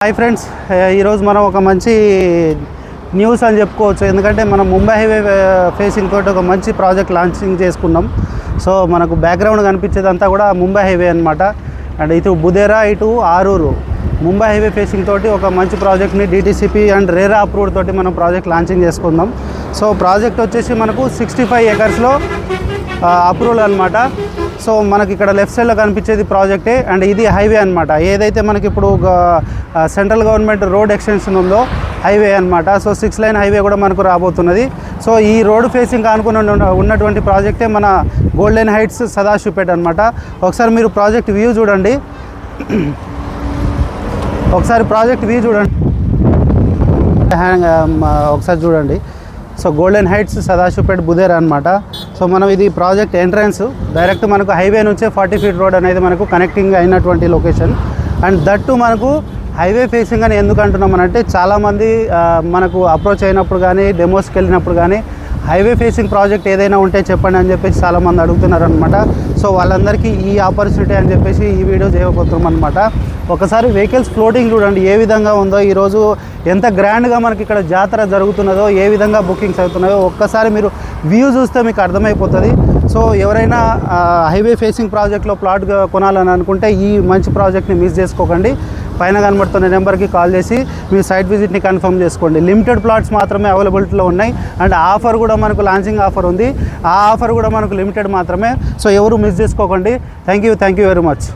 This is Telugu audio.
హాయ్ ఫ్రెండ్స్, ఈరోజు మనం ఒక మంచి న్యూస్ అని చెప్పుకోవచ్చు. ఎందుకంటే మనం ముంబై హైవే ఫేసింగ్ తోటి ఒక మంచి ప్రాజెక్ట్ లాంచింగ్ చేసుకున్నాం. సో మనకు బ్యాక్గ్రౌండ్ కనిపించేదంతా కూడా ముంబై హైవే అనమాట. అండ్ ఇటు బుదేరా, ఇటు ఆరూరు ముంబై హైవే ఫేసింగ్ తోటి ఒక మంచి ప్రాజెక్ట్ని DTCP అండ్ రేరా అప్రూవ్డ్ తోటి మనం ప్రాజెక్ట్ లాంచింగ్ చేసుకుందాం. సో ప్రాజెక్ట్ వచ్చేసి మనకు 65 ఎకర్స్లో అప్రూవల్ అనమాట. సో మనకి ఇక్కడ లెఫ్ట్ సైడ్లో కనిపించేది ప్రాజెక్టే. అండ్ ఇది హైవే అనమాట. ఏదైతే మనకి ఇప్పుడు సెంట్రల్ గవర్నమెంట్ రోడ్ ఎక్స్టెన్షన్ ఉందో హైవే అనమాట. సో 6 లైన్ హైవే కూడా మనకు రాబోతున్నది. సో ఈ రోడ్ ఫేసింగ్ ఆనుకుని ఉన్నటువంటి ప్రాజెక్టే మన గోల్డెన్ హైట్స్ సదాశివపేట అనమాట. ఒకసారి మీరు ప్రాజెక్ట్ వ్యూ చూడండి. ఒకసారి చూడండి. So golden heights Sadasivpet Budera అనమాట. సో మనం ఇది ప్రాజెక్ట్ ఎంట్రన్స్ డైరెక్ట్ మనకు హైవే నుంచే 40 ఫీట్ రోడ్ అనేది మనకు కనెక్టింగ్ అయినటువంటి లొకేషన్. అండ్ దట్టు మనకు హైవే ఫేసింగ్ అని ఎందుకు అంటున్నామనంటే చాలామంది మనకు అప్రోచ్ అయినప్పుడు కానీ డెమోస్కి వెళ్ళినప్పుడు కానీ హైవే ఫేసింగ్ ప్రాజెక్ట్ ఏదైనా ఉంటే చెప్పండి అని చెప్పేసి చాలామంది అడుగుతున్నారు అనమాట. సో వాళ్ళందరికీ ఈ ఆపర్చునిటీ అని చెప్పేసి ఈ వీడియో చేయబోతున్నాం అనమాట. ఒకసారి వెహికల్స్ ఫ్లోటింగ్ చూడండి ఏ విధంగా ఉందో, ఈరోజు ఎంత గ్రాండ్గా మనకి ఇక్కడ జాతర జరుగుతున్నదో, ఏ విధంగా బుకింగ్స్ అవుతున్నాయో ఒక్కసారి మీరు వ్యూ చూస్తే మీకు అర్థమైపోతుంది. సో ఎవరైనా హైవే ఫేసింగ్ ప్రాజెక్ట్లో ప్లాట్ కొనాలని అనుకుంటే ఈ మంచి ప్రాజెక్ట్ని మిస్ చేసుకోకండి. పైన కనబడుతున్న నెంబర్కి కాల్ చేసి మీ సైట్ విజిట్ని కన్ఫర్మ్ చేసుకోండి. లిమిటెడ్ ప్లాట్స్ మాత్రమే అవైలబిలిటీలో ఉన్నాయి. అండ్ ఆఫర్ కూడా మనకు లాంచింగ్ ఆఫర్ ఉంది. ఆ ఆఫర్ కూడా మనకు లిమిటెడ్ మాత్రమే. సో ఎవరు మిస్ చేసుకోకండి. Thank you very much.